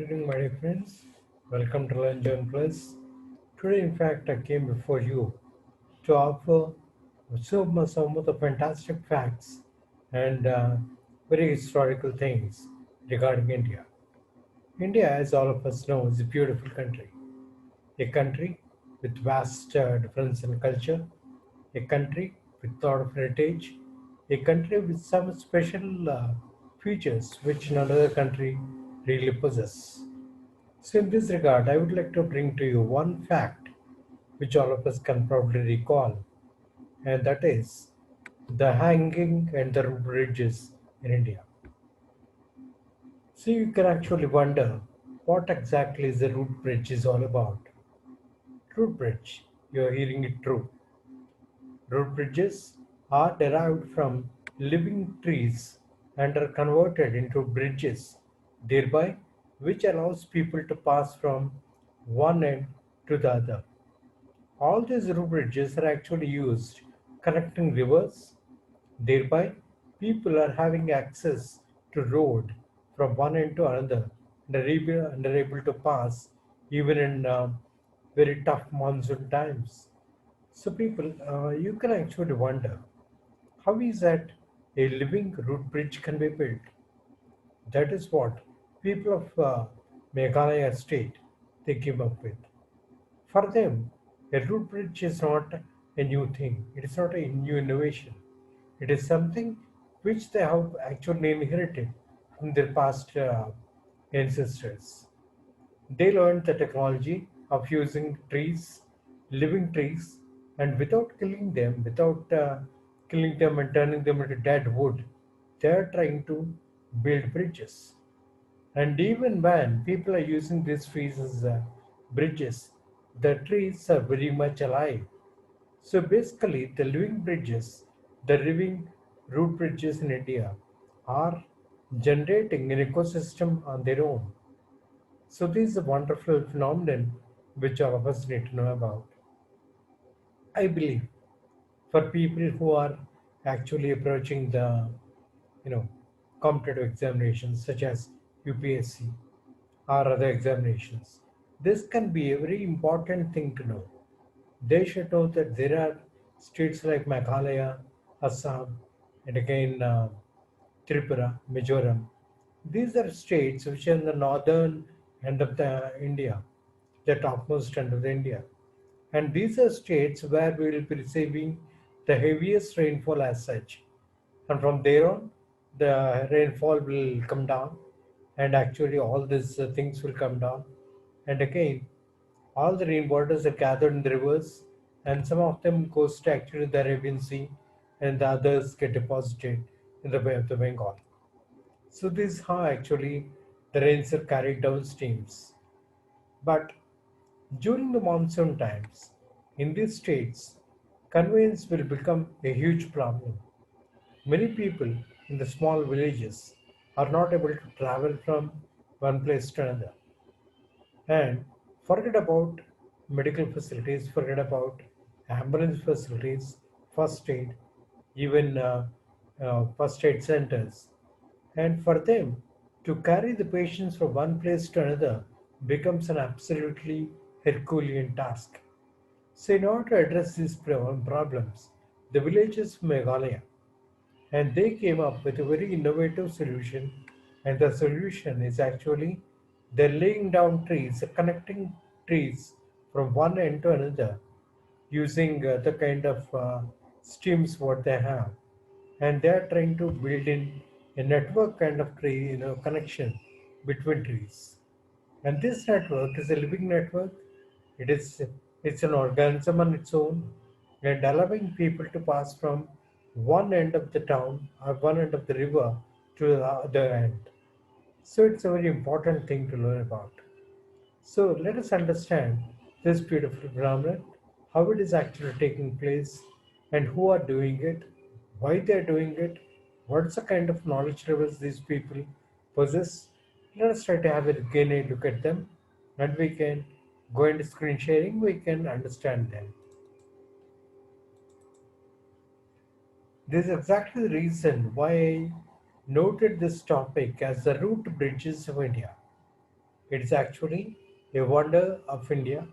evening, my dear friends. Welcome to Learnzone Plus. Today, in fact, I came before you to offer some of the fantastic facts and very historical things regarding India. India, as all of us know, is a beautiful country with vast difference in culture, a country with a lot of heritage, a country with some special features which no other country really possesses. So, in this regard, I would like to bring to you one fact which all of us can probably recall, and that is the hanging and the root bridges in India. So, you can actually wonder what exactly is the root bridge is all about. Root bridge, you are hearing it true. Root bridges are derived from living trees and are converted into bridges, thereby which allows people to pass from one end to the other. All these root bridges are actually used connecting rivers, thereby people are having access to road from one end to another and are able to pass even in very tough monsoon times. So people, you can actually wonder how is that a living root bridge can be built? That is what people of Meghalaya State they came up with. For them, a root bridge is not a new thing. It is not a new innovation. It is something which they have actually inherited from their past ancestors. They learned the technology of using trees, living trees, and without killing them and turning them into dead wood, they are trying to build bridges. And even when people are using these trees as bridges, the trees are very much alive. So basically, the living root bridges in India, are generating an ecosystem on their own. So this is a wonderful phenomenon which all of us need to know about. I believe for people who are actually approaching the you know competitive examinations such as UPSC or other examinations, this can be a very important thing to know. They should know that there are states like Meghalaya, Assam, and again Tripura, Mizoram. These are states which are in the northern end of the India, the topmost end of the India. And these are states where we will be receiving the heaviest rainfall as such. And from there on, the rainfall will come down, and actually all these things will come down. And again, all the rainwaters are gathered in the rivers, and some of them goes to actually the Arabian Sea, and the others get deposited in the Bay of the Bengal. So this is how actually the rains are carried down streams. But during the monsoon times, in these states, conveyance will become a huge problem. Many people in the small villages are not able to travel from one place to another. And forget about medical facilities, forget about ambulance facilities, first aid, even first aid centers. And for them to carry the patients from one place to another becomes an absolutely Herculean task. So, in order to address these problems, the villagers of Meghalaya and they came up with a very innovative solution, and the solution is actually they're laying down trees, connecting trees from one end to another using the kind of streams what they have, and they are trying to build in a network kind of tree, connection between trees. And this network is a living network. It's an organism on its own, and allowing people to pass from one end of the town or one end of the river to the other end. So it's a very important thing to learn about. So let us understand this beautiful phenomenon, how it is actually taking place, and who are doing it, why they are doing it, what's the kind of knowledge levels these people possess. Let us try to have a gain a look at them, and we can go into screen sharing. We can understand them. This is exactly the reason why I noted this topic as the root bridges of India. It's actually a wonder of India,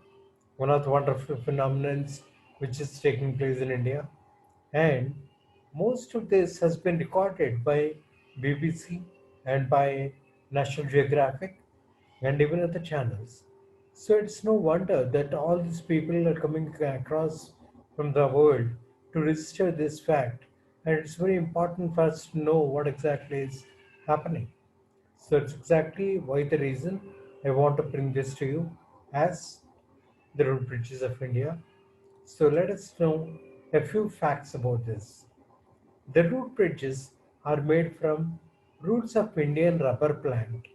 one of the wonderful phenomena which is taking place in India. And most of this has been recorded by BBC and by National Geographic and even other channels. So it's no wonder that all these people are coming across from the world to register this fact. And it's very important for us to know what exactly is happening. So it's exactly why the reason I want to bring this to you as the road bridges of India. So let us know a few facts about this. The root bridges are made from roots of Indian rubber plant.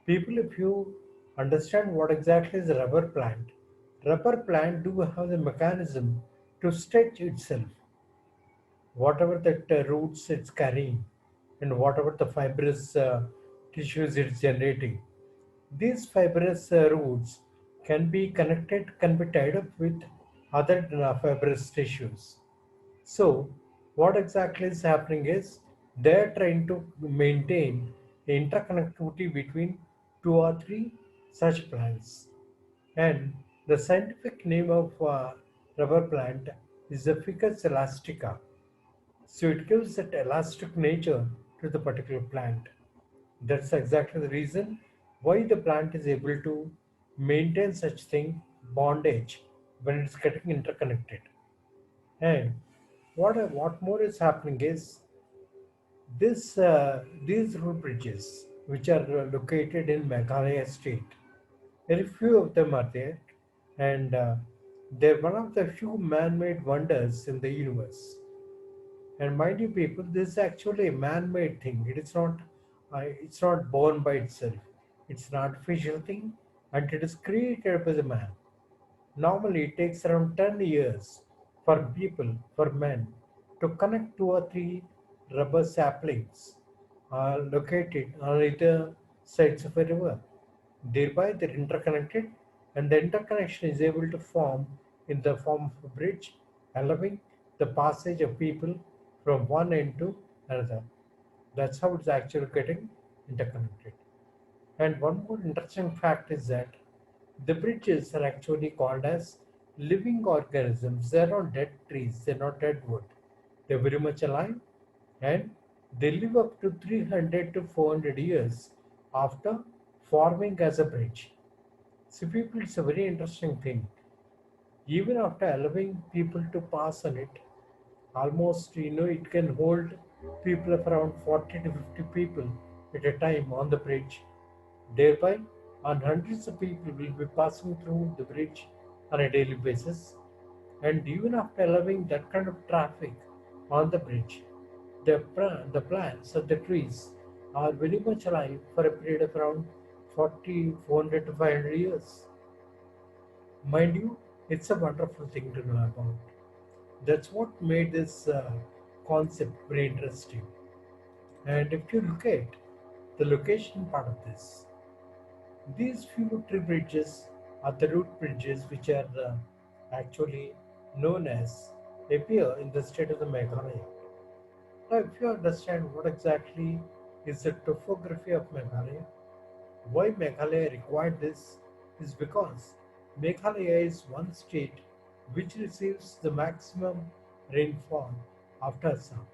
People, if you understand what exactly is a rubber plant do have the mechanism to stretch itself, whatever that roots it's carrying, and whatever the fibrous tissues it's generating. These fibrous roots can be tied up with other fibrous tissues. So, what exactly is happening is they're trying to maintain interconnectivity between two or three such plants. And the scientific name of rubber plant is the Ficus elastica. So, it gives that elastic nature to the particular plant. That's exactly the reason why the plant is able to maintain such thing bondage when it's getting interconnected. And what more is happening is these road bridges, which are located in Meghalaya State, very few of them are there, and they're one of the few man-made wonders in the universe. And mind you, people, this is actually a man-made thing. It's not born by itself. It's an artificial thing, and it is created by the man. Normally, it takes around 10 years for men, to connect two or three rubber saplings located on either sides of a river. Thereby, they're interconnected, and the interconnection is able to form in the form of a bridge, allowing the passage of people from one end to another. That's how it's actually getting interconnected. And one more interesting fact is that the bridges are actually called as living organisms. They're not dead trees, they're not dead wood. They're very much alive, and they live up to 300 to 400 years after forming as a bridge. So, people, it's a very interesting thing. Even after allowing people to pass on it, almost it can hold people of around 40 to 50 people at a time on the bridge. Thereby, and hundreds of people will be passing through the bridge on a daily basis. And even after allowing that kind of traffic on the bridge, the plants or the trees are very much alive for a period of around 40, 400 to 500 years. Mind you, it's a wonderful thing to know about. That's what made this concept very interesting. And if you look at the location part of this, these few tree bridges are the root bridges which are actually known as appear in the state of the Meghalaya. Now, if you understand what exactly is the topography of Meghalaya, why Meghalaya required this is because Meghalaya is one state which receives the maximum rainfall after Assam.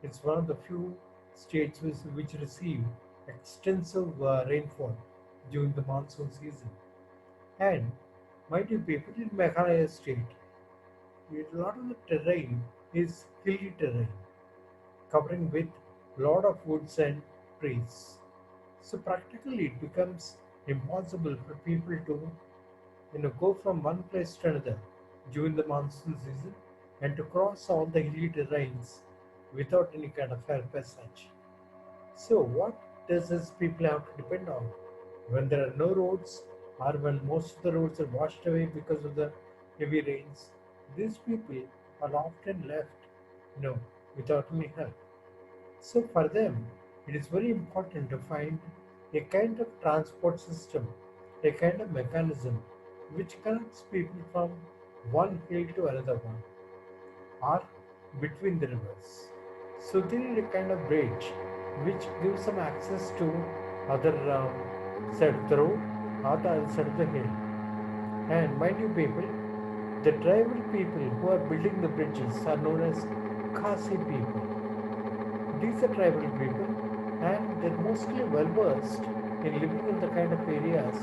It's one of the few states which receive extensive rainfall during the monsoon season. And mind you, people in Meghalaya state, a lot of the terrain is hilly terrain, covering with lot of woods and trees. So practically, it becomes impossible for people to go from one place to another during the monsoon season and to cross all the hilly terrains without any kind of help as such. So what does this people have to depend on? When there are no roads or when most of the roads are washed away because of the heavy rains, these people are often left, without any help. So for them, it is very important to find a kind of transport system, a kind of mechanism which connects people from one hill to another one or between the rivers. So they need a kind of bridge which gives them access to other side of the road on the other side of the hill. And mind you, people, the tribal people who are building the bridges are known as Khasi people. These are tribal people and they're mostly well versed in living in the kind of areas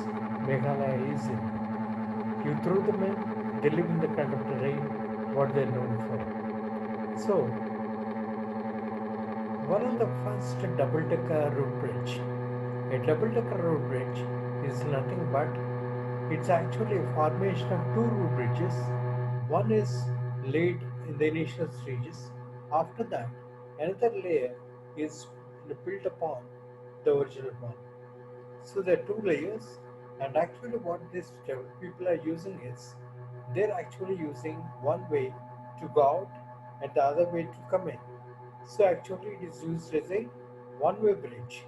Meghalaya is in. You throw them in, they live in the kind of terrain what they're known for. So, one of the first double-decker road bridge. A double-decker road bridge is nothing but it's actually a formation of two road bridges. One is laid in the initial stages. After that, another layer is built upon the original one. So there are two layers, and actually, what these people are using is they're actually using one way to go out and the other way to come in. So actually, it is used as a one-way bridge,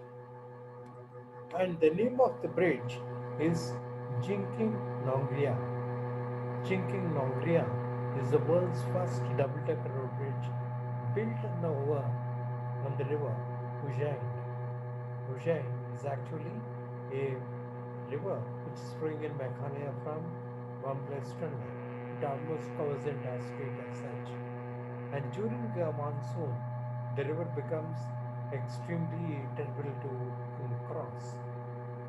and the name of the bridge is Jinking Nongria. Jinking Nongria is the world's first double-decker road bridge built on the river Ujjain. Ujjain is actually a river which is flowing in Meghalaya from one place to another. It almost covers the entire state as such. And during monsoon, the river becomes extremely terrible to cross.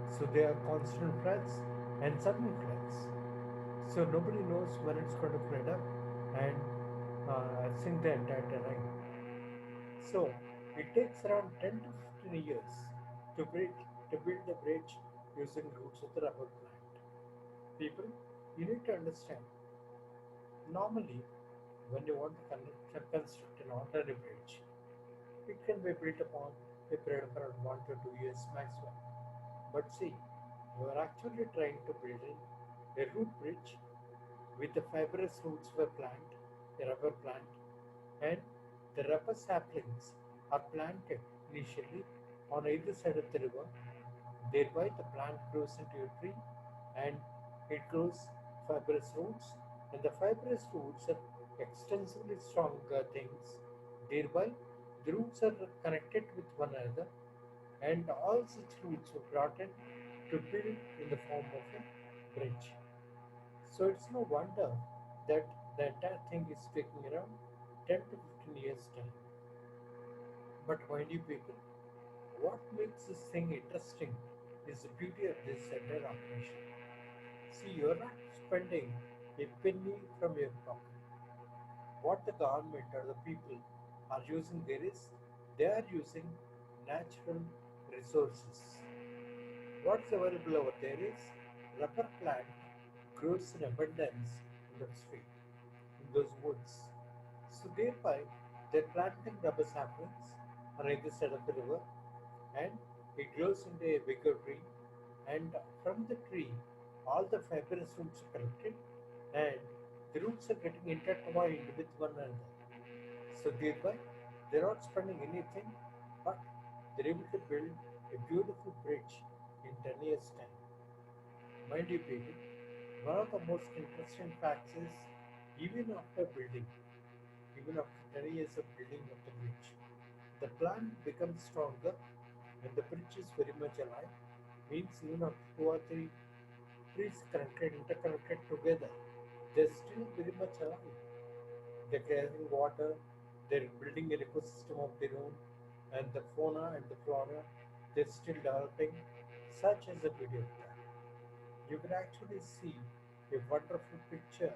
So there are constant floods and sudden floods. So nobody knows when it's going to flood up and sink the entire terrain. So it takes around 10 to 15 years to build the bridge using roots of the rubber plant. People, you need to understand. Normally, when you want to construct an ordinary bridge, it can be built upon a period of around 1 to 2 years maximum. But see, we are actually trying to build a root bridge with the fibrous roots of a plant, a rubber plant, and the rubber saplings are planted initially on either side of the river. Thereby, the plant grows into a tree and it grows fibrous roots, and the fibrous roots are extensively stronger things. Thereby, the roots are connected with one another, and all such roots were brought in to build in the form of a bridge. So it's no wonder that the entire thing is taking around 10 to 15 years time. But mind you, people, what makes this thing interesting is the beauty of this entire operation. See, you're not spending a penny from your pocket. What the government or the people are using there is they are using natural resources. What's available over there is rubber plant grows in abundance in the street, in those woods. So thereby they're planting rubber saplings on either side of the river and it grows into a bigger tree, and from the tree all the fibrous roots are collected and the roots are getting intertwined with one another. So thereby they're not spending anything but they're able to build a beautiful bridge in 10 years time. Mind you, people, one of the most interesting facts is even after building, even after 10 years of building of the bridge, the plant becomes stronger and the bridge is very much alive. Means even after 2 or 3 trees connected, interconnected together, they're still very much alive. They're carrying water, they're building an ecosystem of their own, and the fauna and the flora, they're still developing. Such is the beauty of that. You can actually see a wonderful picture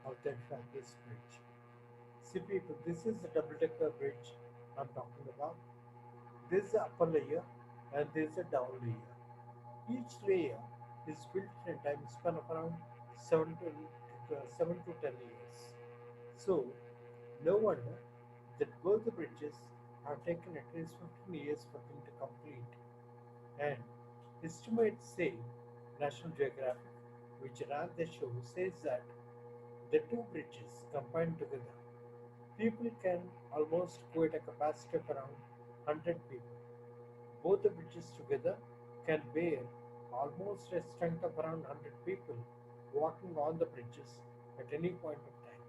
of that fabulous bridge. See people, this is the double-decker bridge I'm talking about. This is the upper layer and this is the down layer. Each layer is built in a time span of around 7 to 10 years. So, no wonder that both the bridges have taken at least 15 years for them to complete. And estimates say, National Geographic, which ran the show, says that the two bridges combined together, people can almost go at a capacity of around 100 people. Both the bridges together can bear almost a strength of around 100 people walking on the bridges at any point of time.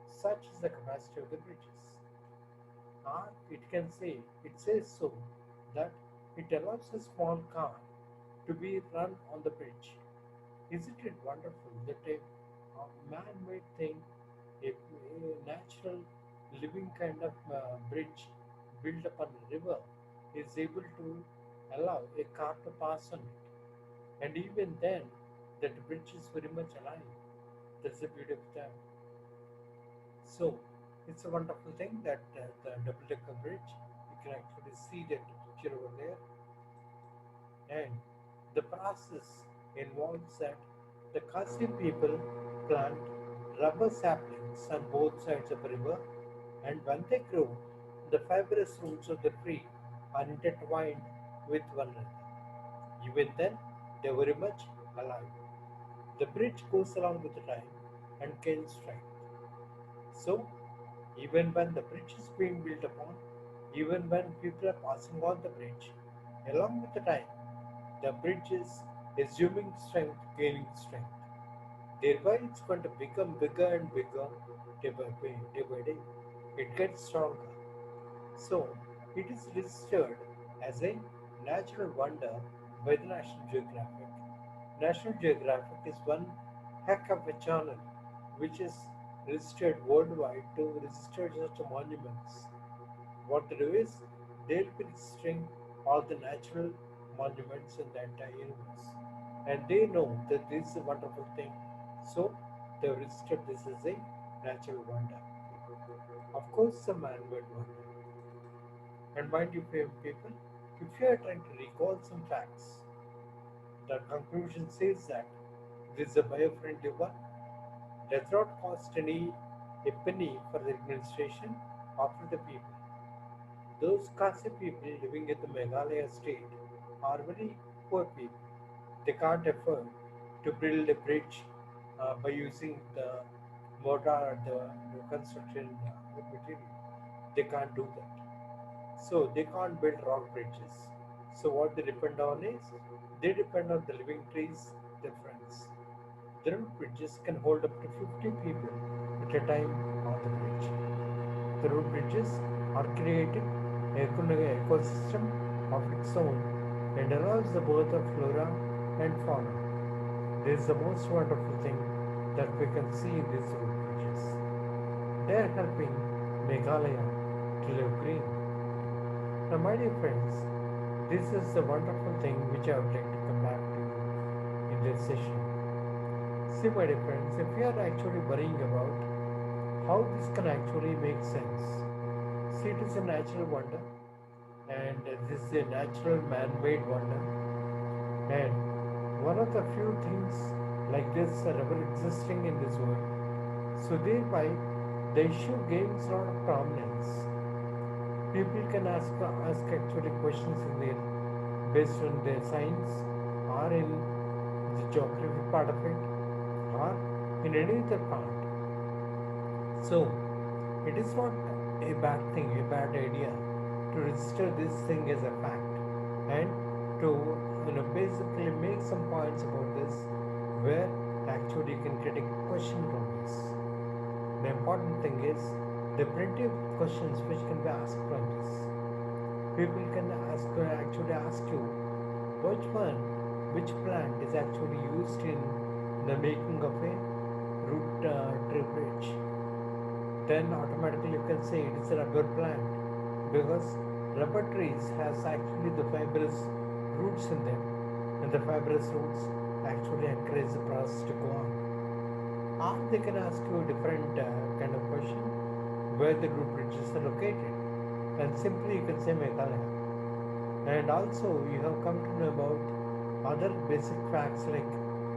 Such is the capacity of the bridges. It says so that it allows a small car to be run on the bridge. Isn't it wonderful that a man-made thing, a natural living kind of bridge built upon a river is able to allow a car to pass on it? And even then, that bridge is very much alive. That's the beauty of that. So, it's a wonderful thing that the double-decker bridge, you can actually see that picture over there, and the process involves that the Khasi people plant rubber saplings on both sides of the river, and when they grow, the fibrous roots of the tree are intertwined with one another. Even then, they are very much alive. The bridge goes along with the time and gains strength. So, even when the bridge is being built upon, even when people are passing on the bridge, along with the time, the bridge is assuming strength, gaining strength. Thereby, it's going to become bigger and bigger day by day. Day by day. It gets stronger. So, it is registered as a natural wonder by the National Geographic. National Geographic is one heck of a channel which is registered worldwide to register such monuments. What they do is they'll be registering all the natural monuments in the entire universe. And they know that this is a wonderful thing. So they've registered this as a natural wonder. Of course, it's a man-made wonder. And mind you, people, if you are trying to recall some facts, the conclusion says that this is a bio-friendly one, does not cost a penny for the administration or for the people. Those Khasi people living in the Meghalaya state are very poor people. They can't afford to build a bridge by using the mortar or the construction material. They can't do that. So they can't build rock bridges. So what they depend on is they depend on the living trees, their friends. The root bridges can hold up to 50 people at a time on the bridge. The root bridges are creating an ecosystem of its own and allows the birth of flora and fauna. This is the most wonderful thing that we can see in these root bridges. They are helping Meghalaya to live green. Now, my dear friends, this is the wonderful thing which I would like to come back to you in this session. See, my dear friends, if we are actually worrying about how this can actually make sense, see, it is a natural wonder, and this is a natural man-made wonder, and one of the few things like this are ever existing in this world. So thereby, the issue gains a lot of prominence. People can ask actually questions in their based on their science or in the geography part of it or in any other part. So it is not a bad thing, a bad idea to register this thing as a fact and to basically make some points about this where actually you can get a question from this. The important thing is there are plenty of questions which can be asked from this. People can actually ask you which plant is actually used in the making of a root tree bridge. Then automatically you can say it is a rubber plant because rubber trees has actually the fibrous roots in them, and the fibrous roots actually encourage the process to go on. Or they can ask you a different kind of question where the root bridges are located, and simply you can say Meghalaya. And also you have come to know about other basic facts like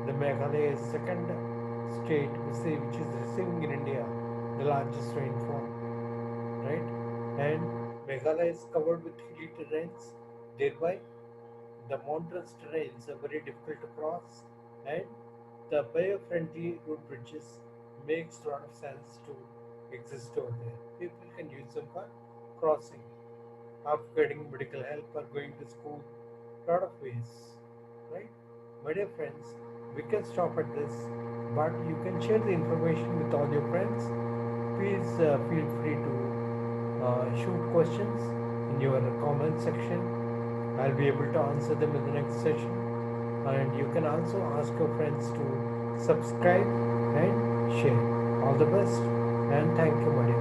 the Meghalaya is second state which is receiving in India the largest rainfall, right? And Meghalaya is covered with hilly terrains, thereby the mountainous terrains are very difficult to cross, and the bio-friendly road bridges makes a lot of sense to exist over there. People can use them for crossing, of getting medical help or going to school, lot of ways, right? My dear friends, we can stop at this, but you can share the information with all your friends. Please feel free to shoot questions in your comment section. I'll be able to answer them in the next session. and you can also ask your friends to subscribe and share. All the best, and thank you, my dear